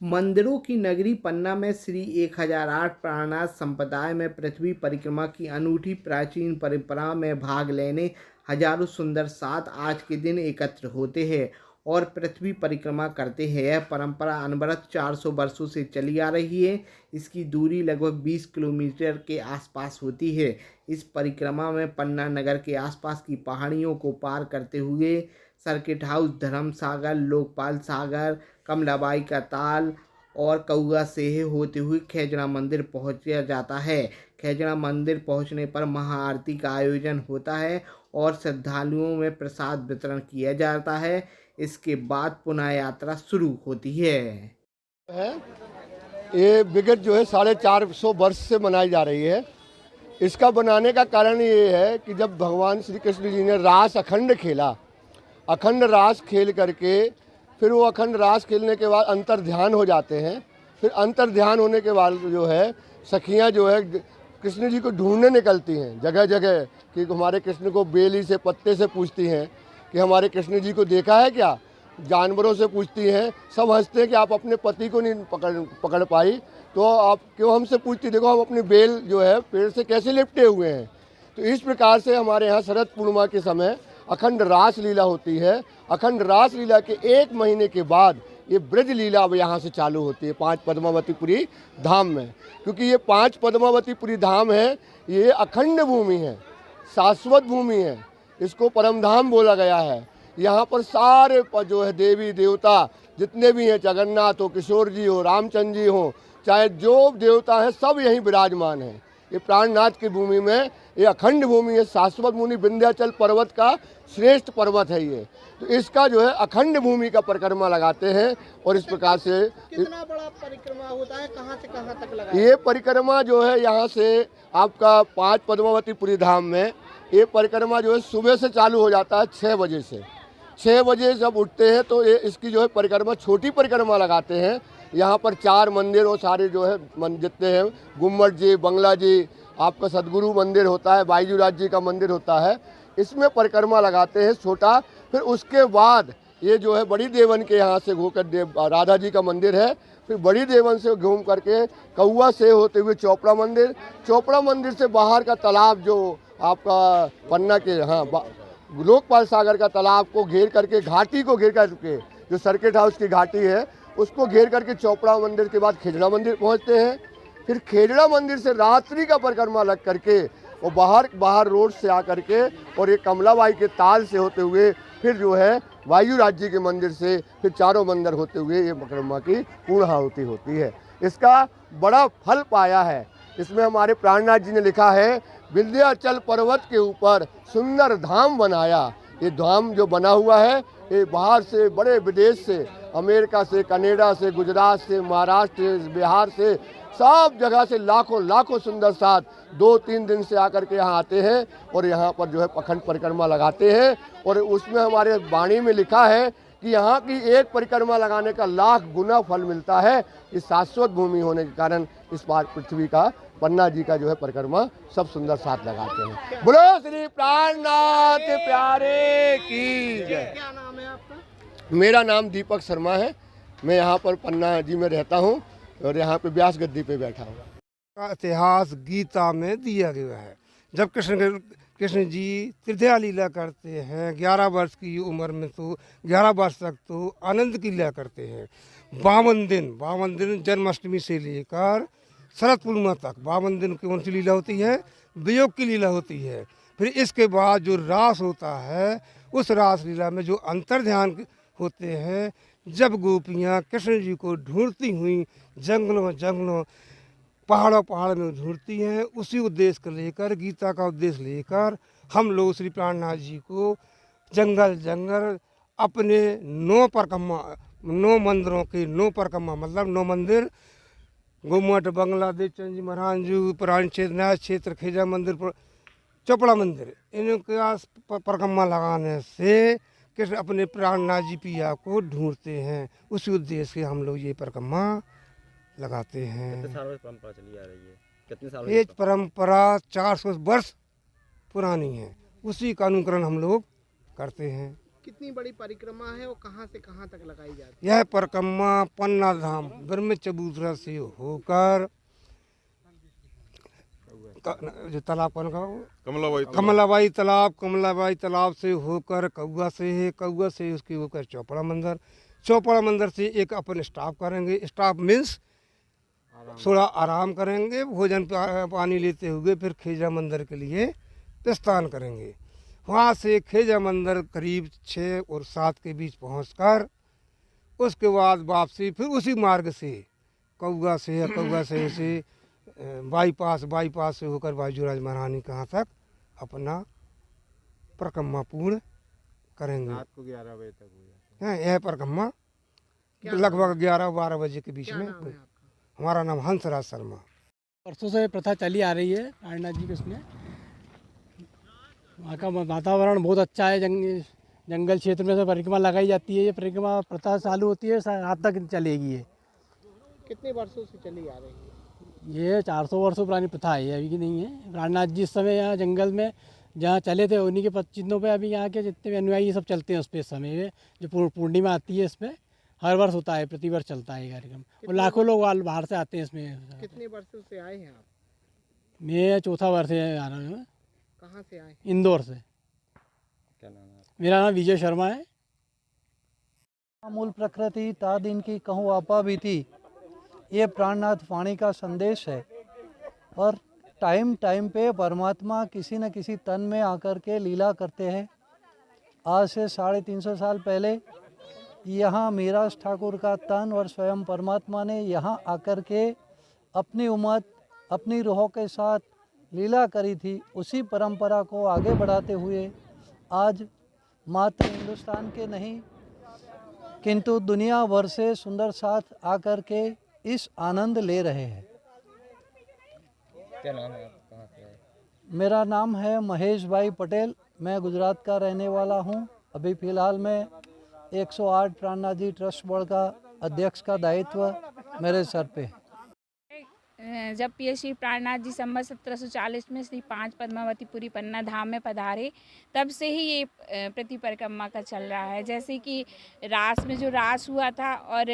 मंदिरों की नगरी पन्ना में श्री 1008 प्राणनाथ संप्रदाय में पृथ्वी परिक्रमा की अनूठी प्राचीन परंपरा में भाग लेने हजारों सुंदर साध आज के दिन एकत्र होते हैं और पृथ्वी परिक्रमा करते हैं। यह परंपरा अनवरत 400 वर्षों से चली आ रही है। इसकी दूरी लगभग 20 किलोमीटर के आसपास होती है। इस परिक्रमा में पन्ना नगर के आसपास की पहाड़ियों को पार करते हुए सर्किट हाउस, धर्म सागर, लोकपाल सागर, कमलाबाई का ताल और कौआ सेह होते हुए खेजड़ा मंदिर पहुंचा जाता है। खेजड़ा मंदिर पहुंचने पर महाआरती का आयोजन होता है और श्रद्धालुओं में प्रसाद वितरण किया जाता है। इसके बाद पुनः यात्रा शुरू होती है। ये विगत जो है 450 वर्ष से मनाई जा रही है। इसका बनाने का कारण ये है कि जब भगवान श्री कृष्ण जी ने रास अखंड खेला, अखंड रास खेल करके फिर वो अखंड रास खेलने के बाद अंतर ध्यान हो जाते हैं। फिर अंतर ध्यान होने के बाद जो है सखियां जो है कृष्ण जी को ढूंढने निकलती हैं जगह जगह कि हमारे कृष्ण को बेली से पत्ते से पूछती हैं कि हमारे कृष्ण जी को देखा है क्या। जानवरों से पूछती हैं। सब हंसते हैं कि आप अपने पति को नहीं पकड़ पाई तो आप क्यों हमसे पूछती, देखो हम अपनी बेल जो है पेड़ से कैसे लिपटे हुए हैं। तो इस प्रकार से हमारे यहाँ शरद पूर्णिमा के समय अखंड रास लीला होती है। अखंड रास लीला के 1 महीने के बाद ये ब्रज लीला अब यहाँ से चालू होती है 5 पद्मावतीपुरी धाम में। क्योंकि ये 5 पद्मावतीपुरी धाम है, ये अखंड भूमि है, शाश्वत भूमि है, इसको परम धाम बोला गया है। यहाँ पर सारे जो है देवी देवता जितने भी हैं, जगन्नाथ हो, किशोर जी हो, रामचंद्र जी हो, चाहे जो देवता हैं सब यहीं विराजमान हैं। ये प्राणनाथ की भूमि में ये अखंड भूमि है, शाश्वत भूमि, विंध्याचल पर्वत का श्रेष्ठ पर्वत है ये। तो इसका जो है अखंड भूमि का परिक्रमा लगाते हैं और इस प्रकार से कितना बड़ा परिक्रमा होता है, कहाँ से कहाँ तक लगा? ये परिक्रमा जो है यहाँ से आपका 5 पद्मावतीपुरी धाम में ये परिक्रमा जो है सुबह से चालू हो जाता है 6 बजे से। 6 बजे जब उठते हैं तो ये इसकी जो है परिक्रमा छोटी परिक्रमा लगाते हैं। यहाँ पर 4 मंदिर और सारे जो है जितने हैं, गुम्मट जी, बंगला जी, आपका सदगुरु मंदिर होता है, बाईजूराज जी का मंदिर होता है, इसमें परिक्रमा लगाते हैं छोटा। फिर उसके बाद ये जो है बड़ी देवन के यहाँ से होकर राधा जी का मंदिर है, फिर बड़ी देवन से घूम करके कौआ से होते हुए चोपड़ा मंदिर, चोपड़ा मंदिर से बाहर का तालाब जो आपका पन्ना के लोकपाल सागर का तालाब को घेर करके, घाटी को घेर करके, जो सर्किट हाउस की घाटी है उसको घेर करके चोपड़ा मंदिर के बाद खेजड़ा मंदिर पहुंचते हैं। फिर खेजड़ा मंदिर से रात्रि का परिक्रमा लग करके वो बाहर रोड से आकर के और ये कमलाबाई के ताल से होते हुए फिर जो है वायुराज जी के मंदिर से फिर चारों मंदिर होते हुए ये परिक्रमा की पूर्णाहुति होती है। इसका बड़ा फल पाया है। इसमें हमारे प्राणनाथ जी ने लिखा है, विंध्याचल पर्वत के ऊपर सुंदर धाम बनाया। ये धाम जो बना हुआ है ये बाहर से, बड़े विदेश से, अमेरिका से, कनाडा से, गुजरात से, महाराष्ट्र से, बिहार से, सब जगह से लाखों सुंदर साथ 2-3 दिन से आकर के यहाँ आते हैं और यहाँ पर जो है अखंड परिक्रमा लगाते हैं। और उसमें हमारे वाणी में लिखा है कि यहाँ की एक परिक्रमा लगाने का लाख गुना फल मिलता है। इस शाश्वत भूमि होने के कारण इस बार पृथ्वी का पन्ना जी का जो है परिक्रमा सब सुंदर साथ लगाते हैं। बोलो श्री प्राणनाथ प्यारे की जय। क्या नाम है आपका? मेरा नाम दीपक शर्मा है। मैं यहाँ पर पन्ना जी में रहता हूँ और यहाँ पे व्यास गद्दी पे बैठा हूँ। इतिहास गीता में दिया गया है। जब कृष्ण जी तृतीया लीला करते हैं 11 वर्ष की उम्र में, तो 11 वर्ष तक तो आनंद की लीला करते हैं। 52 दिन जन्माष्टमी से लेकर शरद पूर्णिमा तक 52 दिन कौन सी लीला होती है? वियोग की लीला होती है। फिर इसके बाद जो रास होता है, उस रास लीला में जो अंतर ध्यान होते हैं, जब गोपियाँ कृष्ण जी को ढूंढती हुई जंगलों पहाड़ में ढूंढती हैं, उसी उद्देश्य को लेकर, गीता का उद्देश्य लेकर हम लोग श्री प्राणनाथ जी को जंगल अपने 9 मंदिरों के 9 परिक्रमा, मतलब 9 मंदिर, गुम्मट, बांग्लादेश, चंजी महाराज जी, पुरानी क्षेत्र, नया क्षेत्र, खेजा मंदिर, चोपड़ा मंदिर, इनका परिक्रमा लगाने से कृष्ण अपने प्राणनाथ जी पिया को ढूंढते हैं। उसी उद्देश्य से हम लोग ये परिक्रमा लगाते हैं। कितने सालों से परंपरा चली आ रही है? कितने साल ये परंपरा 400 वर्ष पुरानी है, उसी का अनुकरण हम लोग करते हैं। कितनी बड़ी परिक्रमा है और कहाँ से कहाँ तक लगाई जाती यह परिक्रमा पन्ना धाम ब्रह्म चबूतरा से होकर जो तालाब कौन का कमलाबाई तालाब से होकर कौआ से है, कौआ से उसके होकर चौपड़ा मंदिर से एक अपन स्टॉप करेंगे। स्टॉप मीन्स थोड़ा आराम करेंगे, भोजन पानी लेते हुए फिर खेजा मंदिर के लिए प्रस्थान करेंगे। वहाँ से खेजा मंदिर करीब 6 और 7 के बीच पहुँचकर उसके बाद वापसी फिर उसी मार्ग से कौआ से बाईपास से होकर बाजूराज महारानी कहाँ तक अपना परिक्रमा पूर्ण करेंगे। रात को 11 बजे तक हो जाता हैं, यह परिक्रमा लगभग 11-12 बजे के बीच में। हमारा नाम हंसराज शर्मा। वर्षों से प्रथा चली आ रही है प्राणनाथ जी के उसमें। वहाँ का वातावरण बहुत अच्छा है, जंगल क्षेत्र में से परिक्रमा लगाई जाती है। ये परिक्रमा प्रथा चालू होती है, रात तक चलेगी। ये कितने वर्षों से चली आ रही है? ये 400 वर्षों पुरानी प्रथा है, अभी की नहीं है। प्राणनाथ जी इस समय यहाँ जंगल में जहाँ चले थे उन्हीं के चिन्हों पे अभी यहाँ के जितने भी अनुयायी सब चलते हैं उस पर। इस समय में जो पूर्णिमा आती है इसमें हर वर्ष होता है, प्रति वर्ष चलता है ये कार्यक्रम और लाखों लोग बाहर से आते हैं इसमें। कितने वर्षों से आए हैं आप? मैं चौथा वर्ष आ रहा हूँ। कहाँ से आए? इंदौर से। क्या नाम है? मेरा नाम विजय शर्मा है। मूल प्रकृति ता दिन की कहूँ आपा भी थी, ये प्राणनाथ वाणी का संदेश है। और टाइम पे परमात्मा किसी न किसी तन में आकर के लीला करते हैं। आज से 350 साल पहले यहाँ मीराज ठाकुर का तन और स्वयं परमात्मा ने यहाँ आकर के अपनी उम्मत अपनी रूहों के साथ लीला करी थी। उसी परंपरा को आगे बढ़ाते हुए आज मात्र हिंदुस्तान के नहीं किंतु दुनिया भर से सुंदर साथ आकर के इस आनंद ले रहे हैं। क्या नाम है आपका? कहाँ से आए? मेरा नाम है महेश भाई पटेल। मैं गुजरात का रहने वाला हूँ। अभी फ़िलहाल मैं 108 प्राणनाथ जी ट्रस्ट बोर्ड का अध्यक्ष का दायित्व मेरे सर पे है। जब श्री प्राणनाथ जी संवत 1740 में श्री 5 पद्मावतीपुरी पन्ना धाम में पधारे, तब से ही ये प्रति परिक्रमा का चल रहा है। जैसे कि रास में जो रास हुआ था और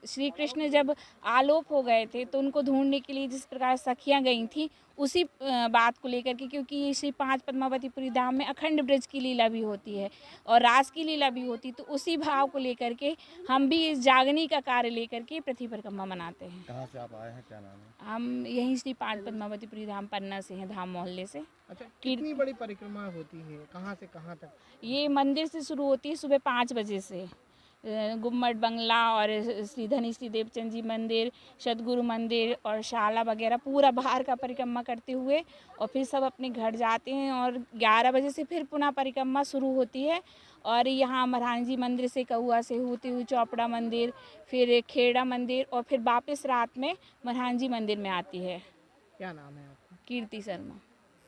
श्री कृष्ण जब आलोप हो गए थे तो उनको ढूंढने के लिए जिस प्रकार सखियां गई थी, उसी बात को लेकर के, क्योंकि श्री 5 पद्मावतीपुरी धाम में अखंड ब्रज की लीला भी होती है और रास की लीला भी होती, तो उसी भाव को लेकर के हम भी इस जागनी का कार्य लेकर के प्रति परिक्रमा मनाते हैं। कहाँ से आप आए हैं? क्या नाम है? हम यहीं श्री 5 पद्मावतीपुरी धाम पन्ना से हैं, धाम मोहल्ले से। अच्छा, कितनी बड़ी परिक्रमा होती है? कहाँ से कहाँ तक? ये मंदिर से शुरू होती है सुबह 5 बजे से। गुम्मट बंगला और श्री धनी श्री देवचंद जी मंदिर, सदगुरु मंदिर और शाला वगैरह पूरा बाहर का परिक्रमा करते हुए और फिर सब अपने घर जाते हैं और 11 बजे से फिर पुनः परिक्रमा शुरू होती है। और यहाँ महारानी जी मंदिर से कौआ से होती हुई चौपड़ा मंदिर, फिर खेड़ा मंदिर और फिर वापस रात में महारानी जी मंदिर में आती है। क्या नाम है आपका? कीर्ति शर्मा।